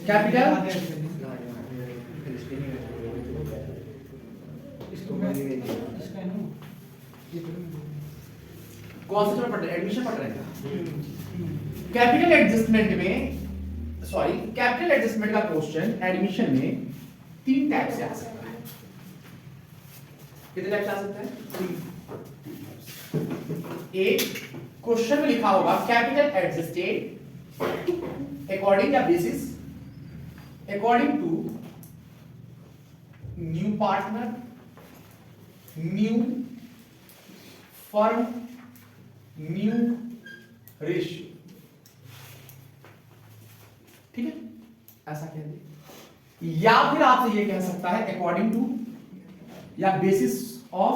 Capital कौन सा पढ़ रहे हैं? एडमिशन पढ़ रहे हैं। कैपिटल एडजस्टमेंट में कैपिटल एडजस्टमेंट का क्वेश्चन एडमिशन में 3 टाइप से आ सकता है। कितने टाइप से आ सकता है? 3। एक, क्वेश्चन में लिखा होगा कैपिटल एडजस्टेड अकॉर्डिंग या basis according to new partner, new firm, new ratio. ठीक है, ऐसा कह दे। या फिर आपसे ये कह सकता है अकॉर्डिंग टू या basis of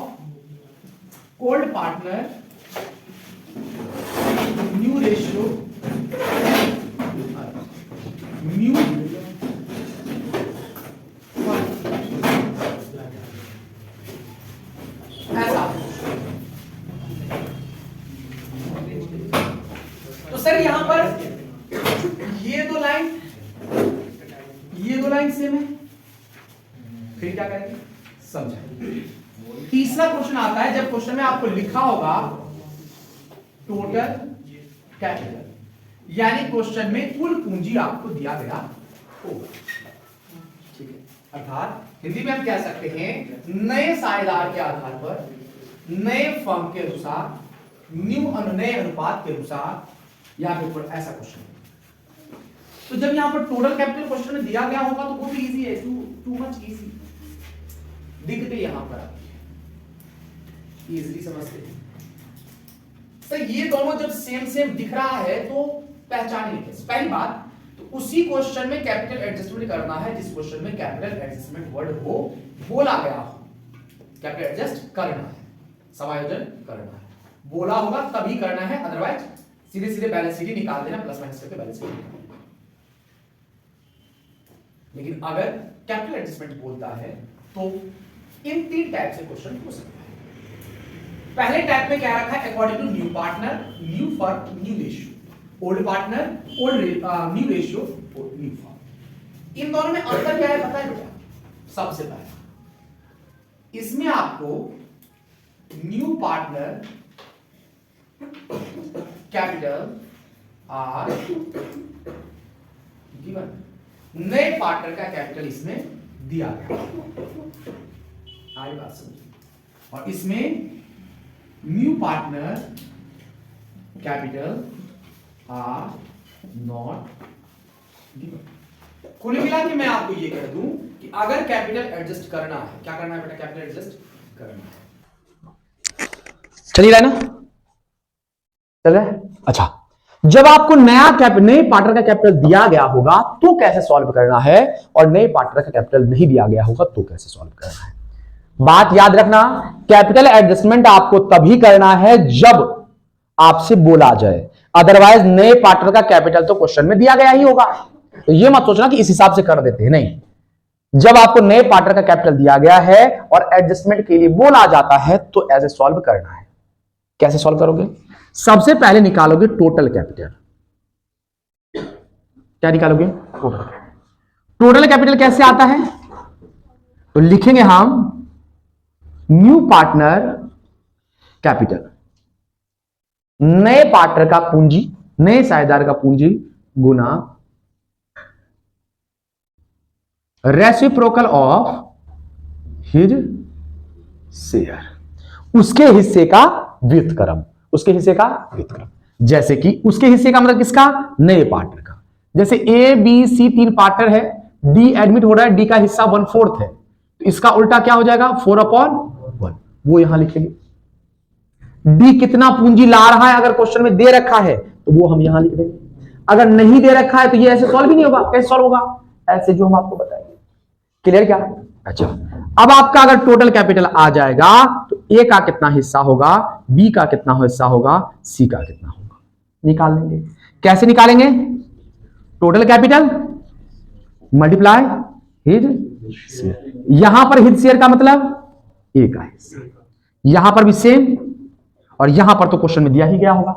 old partner, new ratio, new ऐसा। तो सर यहां पर ये दो लाइन सेम है, फिर क्या करेंगे? समझाएंगे। तीसरा क्वेश्चन आता है जब क्वेश्चन में आपको लिखा होगा टोटल कैपिटल, यानी क्वेश्चन में कुल पूंजी आपको दिया गया होगा। ठीक है, अर्थात हिंदी में हम कह सकते हैं नए साझेदार के आधार पर, नए फर्म के अनुसार, नए अनुपात के अनुसार, या फिर ऐसा क्वेश्चन। तो जब यहां पर टोटल कैपिटल क्वेश्चन में दिया गया होगा तो वो भी इजी है, टू मच इजी दिखते यहां पर इजीली समझते हैं। सर ये दोनों जब सेम दिख रहा है तो पहचानिए कैसे? पहली बात तो उसी क्वेश्चन में कैपिटल एडजस्टमेंट करना है जिस क्वेश्चन में कैपिटल एडजस्टमेंट वर्ड हो बोला गया हो। कैपिटल एडजस्ट करना है, समायोजन करना है, बोला होगा तभी करना है, अदरवाइज सीधे सीधे बैलेंस शीट निकाल देना, प्लस माइनस करके बैलेंस शीट। लेकिन अगर कैपिटल एडजस्टमेंट बोलता है तो इन 3 टाइप से क्वेश्चन हो सकता है। पहले टाइप में क्या रखा है? According to new partner, new firm, new ratio. Old partner, new ratio, new firm. इन दोनों में अंतर क्या है पता है बेटा? सबसे पहले इसमें आपको new partner capital R given, नए पार्टनर का कैपिटल इसमें दिया गया। आई बात समझिए। और इसमें new partner capital R not given. कुल मिला के मैं आपको ये कह दूं कि अगर कैपिटल एडजस्ट करना है, क्या करना है बेटा? कैपिटल एडजस्ट करना है। चलिए ना, चल रहा है? अच्छा, जब आपको नए पार्टनर का कैपिटल दिया गया होगा तो कैसे सॉल्व करना है, और नए पार्टनर का कैपिटल नहीं दिया गया होगा तो कैसे सॉल्व करना है। बात याद रखना, कैपिटल एडजस्टमेंट आपको तभी करना है जब आपसे बोला जाए, अदरवाइज नए पार्टनर का कैपिटल तो क्वेश्चन में दिया गया ही होगा। तो ये मत सोचना कि इस हिसाब से कर देते हैं, नहीं। जब आपको नए पार्टनर का कैपिटल दिया गया है और एडजस्टमेंट के लिए बोला जाता है तो ऐसे सॉल्व करना है। कैसे सॉल्व करोगे? सबसे पहले निकालोगे टोटल कैपिटल। क्या निकालोगे? टोटल कैपिटल कैसे आता है? तो लिखेंगे हम न्यू पार्टनर कैपिटल, नए पार्टनर का पूंजी, नए साझेदार का पूंजी गुना रेसिप्रोकल ऑफ हिज शेयर, उसके हिस्से का व्युत्क्रम, उसके हिस्से का व्युत्क्रम। जैसे कि उसके हिस्से का मतलब किसका? नए पार्टनर का। जैसे ए बी सी 3 पार्टनर है, डी एडमिट हो रहा है, डी का हिस्सा 1/4 है, तो इसका उल्टा क्या हो जाएगा? 4/1। वो यहां लिखेंगे। डी कितना पूंजी ला रहा है अगर क्वेश्चन में दे रखा है तो वो हम यहां लिख देंगे। अगर नहीं दे रखा है तो ये ऐसे सॉल्व भी नहीं होगा। कैसे सॉल्व होगा? ऐसे जो हम आपको बताएंगे। क्लियर क्या? अच्छा, अब आपका अगर टोटल कैपिटल आ जाएगा तो ए का कितना हिस्सा होगा, बी का कितना हिस्सा होगा, सी का कितना होगा, निकाल लेंगे। कैसे निकालेंगे? Total capital multiply his share. यहां पर हिज शेयर का मतलब ए का हिस्सा, यहां पर भी सेम, और यहां पर तो क्वेश्चन में दिया ही गया होगा।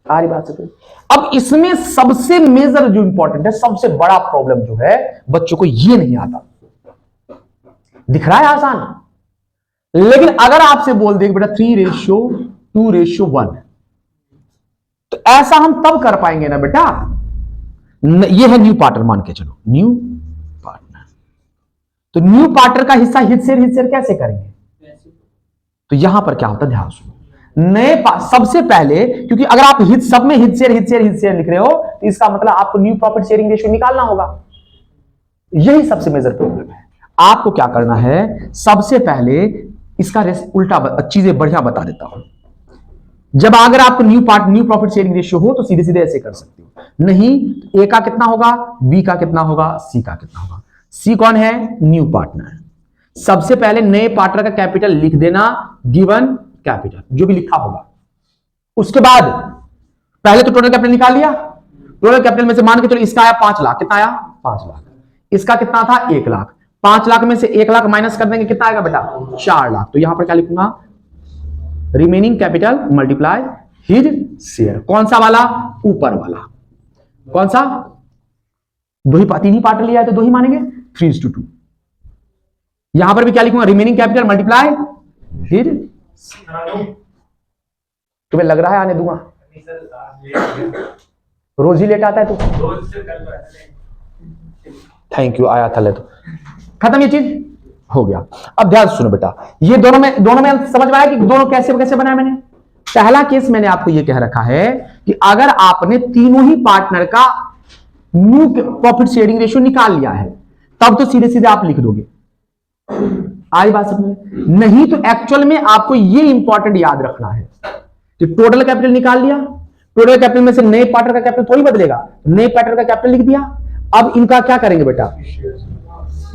सारी बात है। अब इसमें सबसे मेजर जो इंपॉर्टेंट है, सबसे बड़ा प्रॉब्लम जो है, बच्चों को ये नहीं आता। दिख रहा है आसान, लेकिन अगर आपसे बोल दे बेटा 3:2:1, तो ऐसा हम तब कर पाएंगे ना बेटा। ये है न्यू पार्टनर, मान के चलो न्यू पार्टनर। तो न्यू पार्टनर का हिस्सा हित शेयर कैसे करेंगे? तो यहां पर क्या होता है, ध्यान सुनो। नए सबसे पहले, क्योंकि अगर आप सब में हित शेयर लिख रहे हो, तो इसका मतलब आपको न्यू प्रॉफिट शेयरिंग रेशियो निकालना होगा। यही सबसे मेजर प्रॉब्लम है। आपको क्या करना है, सबसे पहले इसका उल्टा चीजें बढ़िया बता देता हूं। जब अगर आपको न्यू प्रॉफिट शेयरिंग रेशियो हो तो सीधे सीधे ऐसे कर सकते हो, नहीं ए का कितना होगा, बी का कितना होगा, सी का कितना होगा। सी कौन है, न्यू पार्टनर। सबसे पहले नए पार्टनर का कैपिटल लिख देना, गिवन कैपिटल जो भी लिखा होगा। उसके बाद पहले तो टोटल कैपिटल निकाल लिया। टोटल कैपिटल में से मान के चलो इसका आया 5 लाख, कितना आया 5 लाख। इसका कितना था 1 लाख। 5 लाख में से 1 लाख माइनस कर देंगे, कितना आएगा बेटा 4 लाख। तो यहां पर क्या लिखूंगा, remaining capital multiply his share. कौन सा वाला, ऊपर वाला। कौन सा, तीन ही पार्ट लिया है तो 2 ही मानेंगे, 3:2। यहां पर भी क्या लिखूंगा, रिमेनिंग कैपिटल मल्टीप्लाई हिज। तुम्हें लग रहा है आने दूंगा, रोज ही लेट आता है तू। थैंक यू, आया था ले तो खत्म, ये चीज हो गया। अब ध्यान सुनो बेटा, ये दोनों में समझ में आया कि दोनों कैसे कैसे बनाया मैंने। पहला केस मैंने आपको ये कह रखा है कि अगर आपने तीनों ही पार्टनर का न्यू प्रॉफिट शेयरिंग रेशियो निकाल लिया है, तब तो सीधे सीधे आप लिख दोगे। आई बात समझ में? नहीं तो एक्चुअल में आपको ये इंपॉर्टेंट याद रखना है कि टोटल कैपिटल निकाल लिया, टोटल कैपिटल में से नए पार्टनर का कैपिटल थोड़ी बदलेगा, नए पार्टनर का कैपिटल लिख दिया। अब इनका क्या करेंगे बेटा,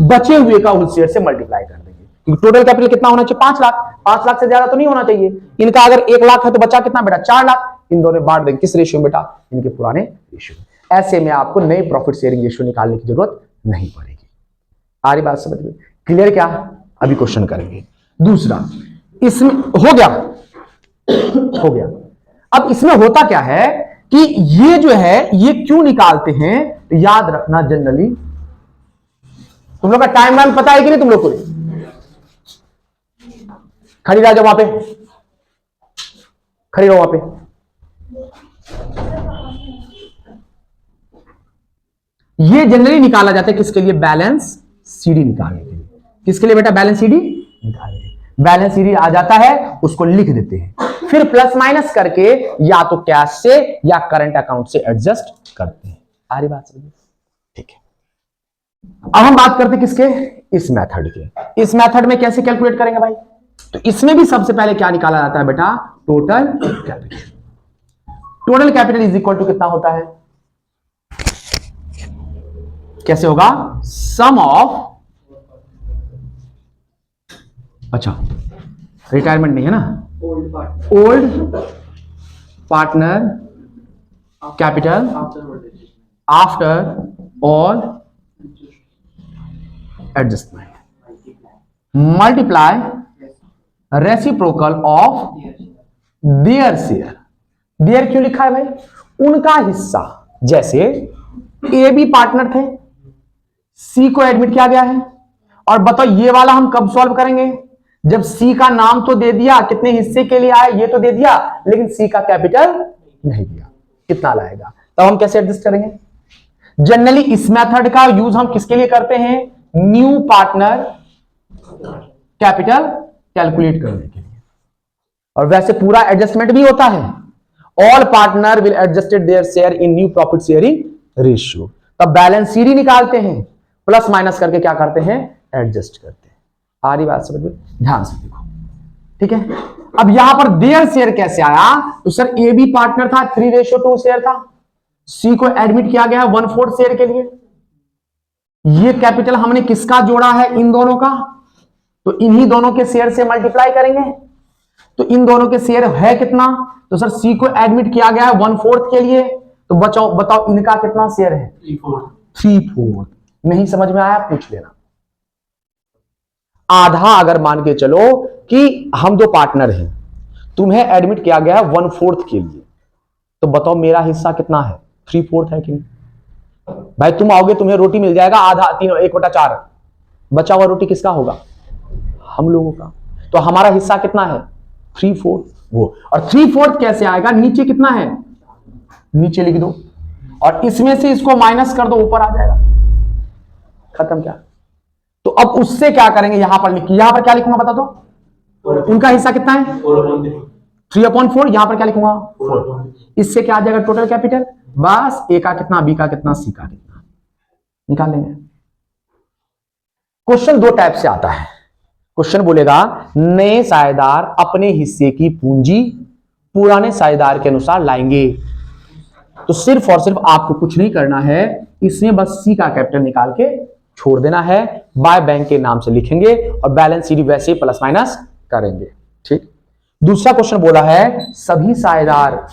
बचे हुए का उस शेयर से मल्टीप्लाई कर देंगे, क्योंकि टोटल कैपिटल कितना होना चाहिए 5 लाख। 5 लाख से ज्यादा तो नहीं होना चाहिए। इनका अगर 1 लाख है तो बचा कितना बेटा 4 लाख। इन दोनों बांट देंगे, किस रेशियो बेटा, इनके पुराने रेशियो। ऐसे में आपको नए प्रॉफिट शेयरिंग रेशियो निकालने की जरूरत नहीं पड़ेगी। आ रही बात समझ में? क्लियर? क्या अभी क्वेश्चन करेंगे। दूसरा, इसमें हो गया हो गया। अब इसमें होता क्या है कि ये जो है ये क्यों निकालते हैं, तो याद रखना जनरली तुम लोग का टाइम लाइन पता है कि नहीं, तुम लोग को खड़ी रह जाओ वहां पे, खड़ी रहो वहां पे। ये जनरली निकाला जाता है किसके लिए, बैलेंस सीडी निकालने के लिए। किसके लिए बेटा, बैलेंस सीडी निकालने के लिए। बैलेंस सीडी आ जाता है, उसको लिख देते हैं, फिर प्लस माइनस करके या तो कैश से या करंट अकाउंट से एडजस्ट करते हैं। सारी बात समझिए, ठीक है। अब हम बात करते हैं किसके, इस मेथड के। इस मेथड में कैसे कैलकुलेट करेंगे भाई, तो इसमें भी सबसे पहले क्या निकाला जाता है बेटा, total capital. Total capital is equal to कितना होता है, कैसे होगा, सम ऑफ, अच्छा रिटायरमेंट नहीं है ना, old partner capital after all adjustment multiply reciprocal of their share. Their क्यों लिखा है भाई, उनका हिस्सा। जैसे ए बी पार्टनर थे, सी को एडमिट किया गया है, और बताओ ये वाला हम कब सॉल्व करेंगे, जब सी का नाम तो दे दिया, कितने हिस्से के लिए आए ये तो दे दिया, लेकिन सी का कैपिटल नहीं दिया, कितना लाएगा, तब हम कैसे एडजस्ट करेंगे। जनरली इस मेथड का यूज हम किसके लिए करते हैं, न्यू पार्टनर कैपिटल कैलकुलेट करने के लिए। और वैसे पूरा एडजस्टमेंट भी होता है, all partner will adjusted their share in new profit sharing ratio. तब बैलेंस सीडी निकालते हैं, प्लस माइनस करके क्या करते हैं, एडजस्ट करते हैं। आ रही बात समझ में, ध्यान से देखो, ठीक है। अब यहां पर देयर शेयर कैसे आया, तो सर ए बी पार्टनर था, 3:2 शेयर था, सी को एडमिट किया गया 1/4 शेयर के लिए। ये कैपिटल हमने किसका जोड़ा है, इन दोनों का, तो इन्हीं दोनों के शेयर से मल्टीप्लाई करेंगे। तो इन दोनों के शेयर है कितना, तो सर सी को एडमिट किया गया है 1/4 के लिए, तो बताओ इनका कितना शेयर है, 3/4। नहीं समझ में आया पूछ लेना। आधा अगर मान के चलो कि हम 2 पार्टनर हैं, तुम्हें एडमिट किया गया है 1/4 के लिए, तो बताओ मेरा हिस्सा कितना है? 3/4 है कि नहीं? भाई तुम आओगे, तुम्हें रोटी मिल जाएगा आधा, 1/4, बचा हुआ रोटी किसका होगा? हम लोगों का। तो हमारा हिस्सा कितना है? 3/4 वो। और 3/4 कैसे आएगा? नीचे कितना है? नीचे लिख दो, और इसमें से इसको माइनस कर दो, ऊपर आ जाएगा। खत्म। क्या? तो अब उससे क्या करेंगे? यहां पर लिखिए, यहां पर क्या लिखूंगा बता दो? उनका हिस्सा कितना है? 3/4। यहां पर क्या लिखूंगा? 4। इससे क्या आ जाएगा? Total capital. बस ए का कितना, बी का कितना, सी का कितना, निकाल लेंगे। क्वेश्चन दो टाइप से आता है। क्वेश्चन बोलेगा नए साझेदार अपने हिस्से की पूंजी पुराने साझेदार के अनुसार लाएंगे। तो सिर्फ और सिर्फ आपको कुछ नहीं करना है, इसमें बस सी का कैपिटल निकाल के छोड़ देना है, बाय बैंक के नाम से लिखेंगे और बैलेंस शीट वैसे ही प्लस माइनस करेंगे। ठीक। दूसरा क्वेश्चन बोला है सभी साझेदार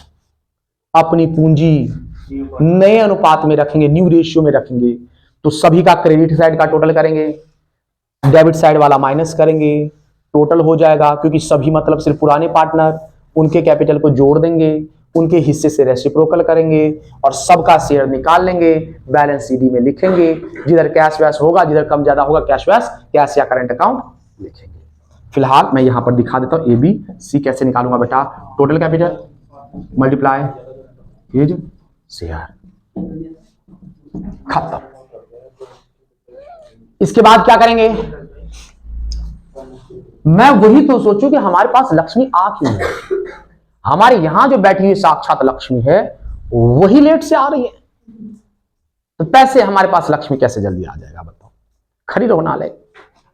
अपनी पूंजी नए अनुपात में रखेंगे, न्यू रेशियो में रखेंगे। तो सभी का क्रेडिट साइड का टोटल करेंगे, डेबिट साइड वाला माइनस करेंगे, टोटल हो जाएगा। क्योंकि सभी मतलब सिर्फ पुराने पार्टनर, उनके कैपिटल को जोड़ देंगे, उनके हिस्से से रेसिप्रोकल करेंगे और सबका शेयर निकाल लेंगे, बैलेंस सीडी में लिखेंगे। जिधर कैश वैश होगा, जिधर कम ज्यादा होगा कैश वैश, कैश या करंट अकाउंट लिखेंगे। फिलहाल मैं यहां पर दिखा देता हूं ए बी सी कैसे निकालूंगा बेटा। Total capital multiply his share, खत्म। इसके बाद क्या करेंगे? मैं वही तो सोचूं कि हमारे पास लक्ष्मी आ क्यों है। हमारे यहां जो बैठी हुई साक्षात लक्ष्मी है वही लेट से आ रही है, तो पैसे हमारे पास लक्ष्मी कैसे जल्दी आ जाएगा बताओ? खड़ी रहो ना ले।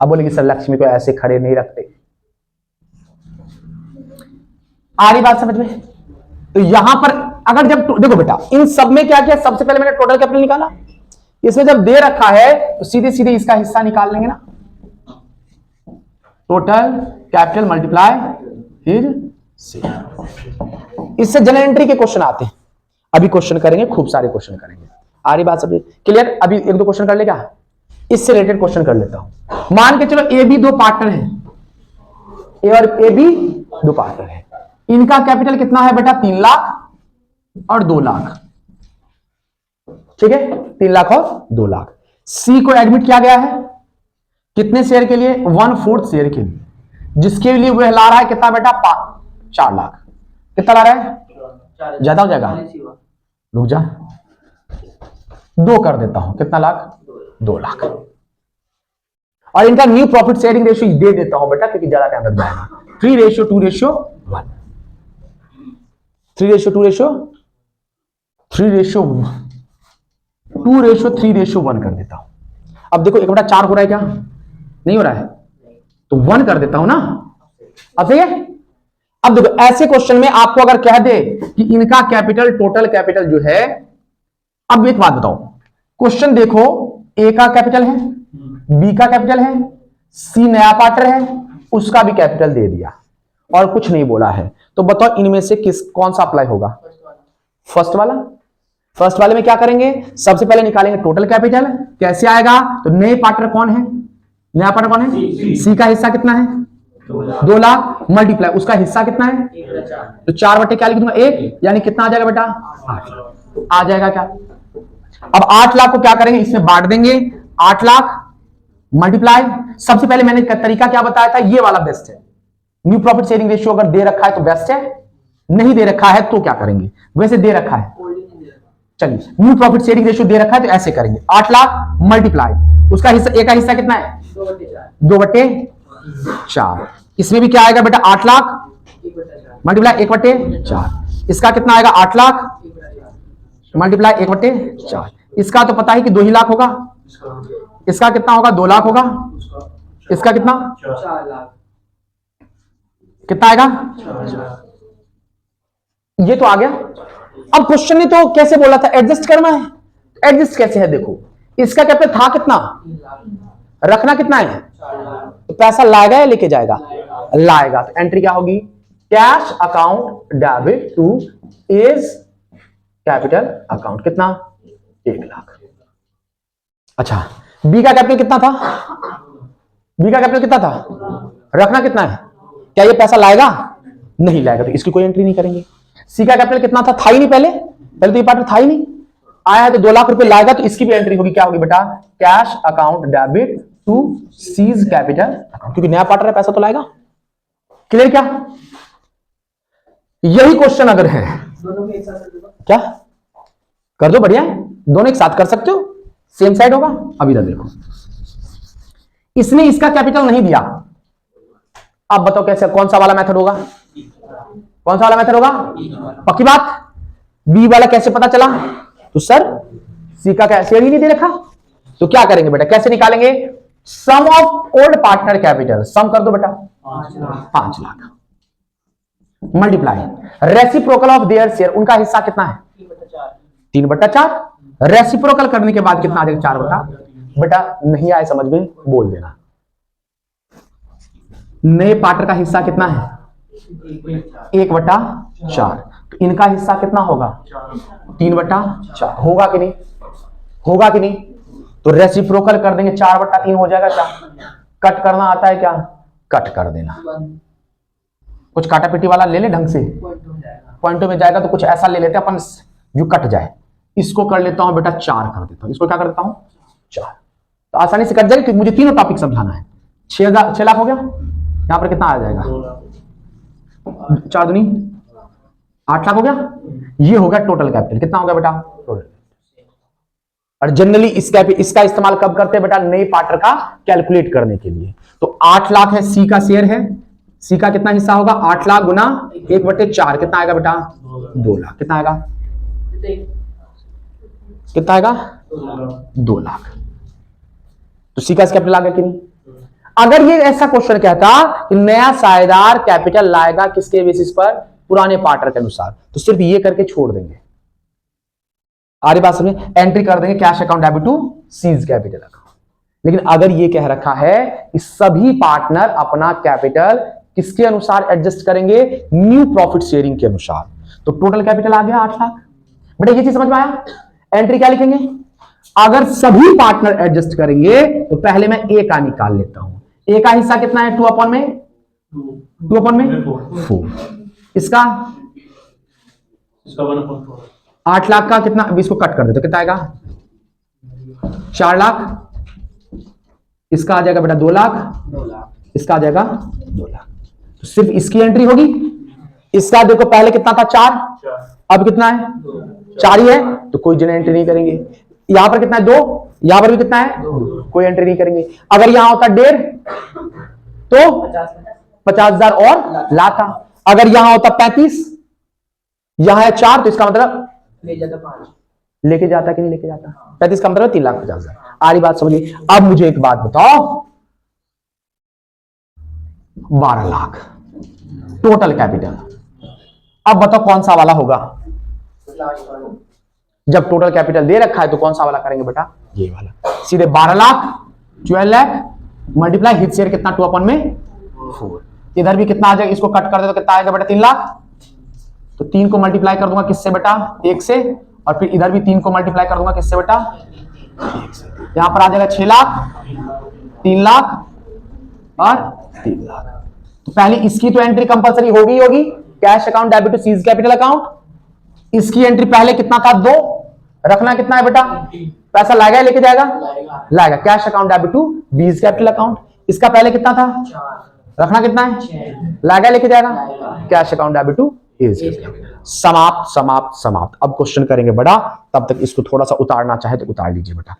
अब बोलेगी सर लक्ष्मी को ऐसे खड़े नहीं रखते। आ रही बात समझ में? तो यहां पर अगर जब देखो बेटा इन सब में क्या किया, सबसे पहले मैंने टोटल कैपिटल निकाला। इसमें जब दे रखा है तो सीधे सीधे इसका हिस्सा निकाल लेंगे ना। टोटल कैपिटल मल्टीप्लाई फिर शेयर। इससे जनरल एंट्री के क्वेश्चन आते हैं, अभी क्वेश्चन करेंगे, खूब सारे क्वेश्चन करेंगे। आ रही बात सब क्लियर? अभी एक दो क्वेश्चन कर ले, क्या इससे रिलेटेड क्वेश्चन कर लेता हूं। मान के चलो ए बी दो पार्टनर हैं, ए और ए बी दो पार्टनर हैं। इनका कैपिटल कितना है बेटा? 3 लाख और 2 लाख। ठीक है, 3 लाख और 2 लाख। सी को एडमिट किया गया है कितने शेयर के लिए? 1/4 शेयर के लिए, जिसके लिए वह ला रहा है कितना बेटा? 4 लाख। कितना ला रहा है? ज्यादा हो जाएगा, रुक जा, 2 कर देता हूं। कितना लाख? 2 लाख। और इनका न्यू प्रॉफिट शेयरिंग रेशियो दे देता हूं बेटा, क्योंकि ज्यादा टाइम लग जाएगा। 3:2:1, 3:2:3:1 कर देता हूं। अब देखो 1/4 हो रहा है क्या? नहीं हो रहा है, तो 1 कर देता हूं ना। अब सही है। अब देखो ऐसे क्वेश्चन में आपको अगर कह दे कि इनका कैपिटल, टोटल कैपिटल जो है, अब एक बात बताओ, क्वेश्चन देखो, ए का कैपिटल है, बी का कैपिटल है, सी नया पार्टनर है, उसका भी कैपिटल दे दिया और कुछ नहीं बोला है। तो बताओ इनमें से कौन सा अप्लाई होगा? फर्स्ट वाला। फर्स्ट वाले में क्या करेंगे? सबसे पहले निकालेंगे टोटल कैपिटल। कैसे आएगा? तो नए पार्टनर कौन है? नया पार्टनर कौन है? सी का हिस्सा कितना है? 2 लाख मल्टीप्लाई उसका हिस्सा कितना है? तो 4 बटे क्या लिख दूंगा? 1, यानी कितना आ जाएगा बेटा? 8 आ जाएगा क्या? अब 8 लाख को क्या करेंगे? इसमें बांट देंगे। 8 लाख मल्टीप्लाई, सबसे पहले मैंने तरीका क्या बताया था, ये वाला बेस्ट है। न्यू प्रॉफिट शेयरिंग रेशियो अगर दे रखा है तो बेस्ट है, नहीं दे रखा है तो क्या करेंगे? वैसे दे रखा है, चलिए न्यू प्रॉफिट शेयरिंग रेशियो दे रखा है तो ऐसे करेंगे। 8 लाख मल्टीप्लाई उसका हिस्सा, एक का हिस्सा कितना है? 2/4। इसमें भी क्या आएगा बेटा? 8 लाख मल्टीप्लाई 1/4। इसका कितना आएगा? 8 लाख मल्टीप्लाई 1/4। इसका तो पता है कि 2 ही लाख होगा। इसका कितना होगा? 2 लाख होगा। इसका कितना? 4 लाख। कितना आएगा? ये तो आ गया। अब क्वेश्चन ने तो कैसे बोला था एडजस्ट करना है, एडजस्ट कैसे है? देखो इसका कैपिटल था कितना, रखना कितना है? तो पैसा लाएगा या लेके जाएगा? लाएगा। तो एंट्री क्या होगी? Cash account debit two is capital account. कितना? 1 लाख। अच्छा, बी का कैपिटल कितना था? बी का कैपिटल कितना था? रखना कितना है? क्या ये पैसा लाएगा? नहीं लाएगा तो इसकी कोई एंट्री नहीं करेंगे। सी का कैपिटल कितना था ही नहीं, पहले तो ये पार्टनर था ही नहीं, आया है तो 2 लाख रुपए लाएगा तो इसकी भी एंट्री होगी, क्या होगी बेटा, cash account debit to C's capital, क्योंकि नया पार्टनर है पैसा तो लाएगा। क्लियर क्या? यही क्वेश्चन अगर है क्या कर दो, बढ़िया है, दोनों एक साथ कर सकते हो, सेम साइड होगा। अब इधर देखो, इसने इसका कैपिटल नहीं दिया, अब बताओ कैसे, कौन सा वाला मेथड होगा, कौन सा वाला मेथड होगा, पक्की बात। बी वाला कैसे पता चला, तो सर सी का शेयर ही नहीं दे रखा, तो क्या करेंगे बेटा, कैसे निकालेंगे, सम ऑफ ओल्ड पार्टनर कैपिटल, सम कर दो बेटा 5 lakh multiply reciprocal of their share, उनका हिस्सा कितना है 3/4, रेसिप्रोकल करने के बाद कितना आ जाएगा 4/, बेटा नहीं आए समझ में बोल देना। नए पार्टनर का हिस्सा कितना है 1/4, तो इनका हिस्सा कितना होगा 3/4, होगा कि नहीं, होगा कि नहीं, तो रेसिप्रोकल कर देंगे 4/3 हो जाएगा। क्या कट करना आता है, क्या कट कर देना, कुछ काटा पीटी वाला ले ले ढंग से, पॉइंटों में जाएगा तो कुछ ऐसा ले लेते हैं अपन जो कट जाए। इसको कर लेता हूं बेटा 4 कर देता हूं, इसको क्या कर देता हूं 4, तो आसानी से कट जाएगा क्योंकि मुझे तीनों टॉपिक समझाना है। 6 लाख हो गया, यहां पर कितना आ जाएगा 4 दूनी 8 लाख हो गया, ये हो गया टोटल कैपिटल, कितना हो गया बेटा टोटल। और जनरली इसका इस्तेमाल कब करते हैं बेटा, नए पार्टनर का कैलकुलेट करने के लिए। तो 8 लाख है, सी का शेयर है, सी का कितना हिस्सा होगा 8 लाख गुना 1/4, कितना आएगा बेटा 2 लाख, कितना आएगा, कितना आएगा 2 लाख। तो सी का कैपिटल आ गया कि नहीं। अगर ये ऐसा क्वेश्चन कहता कि नया साझेदार कैपिटल लाएगा किसके बेसिस पर, पुराने पार्टनर के अनुसार, तो सिर्फ ये करके छोड़ देंगे, आ रही बात समझे, एंट्री कर देंगे cash account debit to C's capital account. लेकिन अगर ये कह रखा है कि सभी पार्टनर अपना कैपिटल किसके अनुसार एडजस्ट करेंगे, न्यू प्रॉफिट शेयरिंग के अनुसार, तो टोटल कैपिटल आ गया 8 लाख। बेटा ये चीज समझ में आया, एंट्री क्या लिखेंगे, अगर सभी पार्टनर एडजस्ट करेंगे तो पहले मैं ए का निकाल लेता हूं, ए का हिस्सा कितना है 2/4, इसका 8 लाख का कितना, इसको कट कर दे तो कितना आएगा 4 लाख, इसका आ जाएगा बेटा 2 लाख, इसका आ जाएगा 2 लाख, तो सिर्फ इसकी एंट्री होगी। इसका देखो पहले कितना था 4, अब कितना है 4 ही है, तो कोई जन एंट्री नहीं करेंगे। यहां पर कितना है 2, यहां पर भी कितना है, कोई एंट्री नहीं करेंगे। अगर यहां होता 1.5 तो 50,000 और लाता, अगर यहां होता 35, यहां है 4, तो इसका मतलब लेके जाता कि नहीं लेके जाता, 35 का मतलब 3,50,000। आ रही बात समझिए। अब मुझे एक बात बताओ, 12 लाख टोटल कैपिटल, अब बताओ कौन सा वाला होगा, जब टोटल कैपिटल दे रखा है तो कौन सा वाला करेंगे बेटा, ये वाला। सीधे 12 लाख 12 लाख मल्टीप्लाई हित शेयर कितना 2/4, इधर भी कितना आ जाएगा, इसको कट कर दे तो कितना आएगा बेटा 3 लाख, तो 3 को मल्टीप्लाई कर दूंगा किससे बेटा 1 से, और फिर इधर भी 3 को मल्टीप्लाई कर दूंगा किससे बेटा 1 से, यहां पर आ जाएगा 6 लाख 3 लाख और 3 लाख। तो पहले इसकी तो एंट्री कंपलसरी होगी होगी, cash account debit to C's capital account. इसकी एंट्री पहले कितना था 2, रखना कितना है बेटा, पैसा लाएगा लेके जाएगा, लाएगा, cash account debit to B's capital account. इसका पहले कितना था, रखना कितना है, लाएगा लेके जाएगा, cash account debit to B's capital. समाप्त समाप्त समाप्त। अब क्वेश्चन करेंगे बड़ा, तब तक इसको थोड़ा सा उतारना चाहे तो उतार लीजिए बेटा।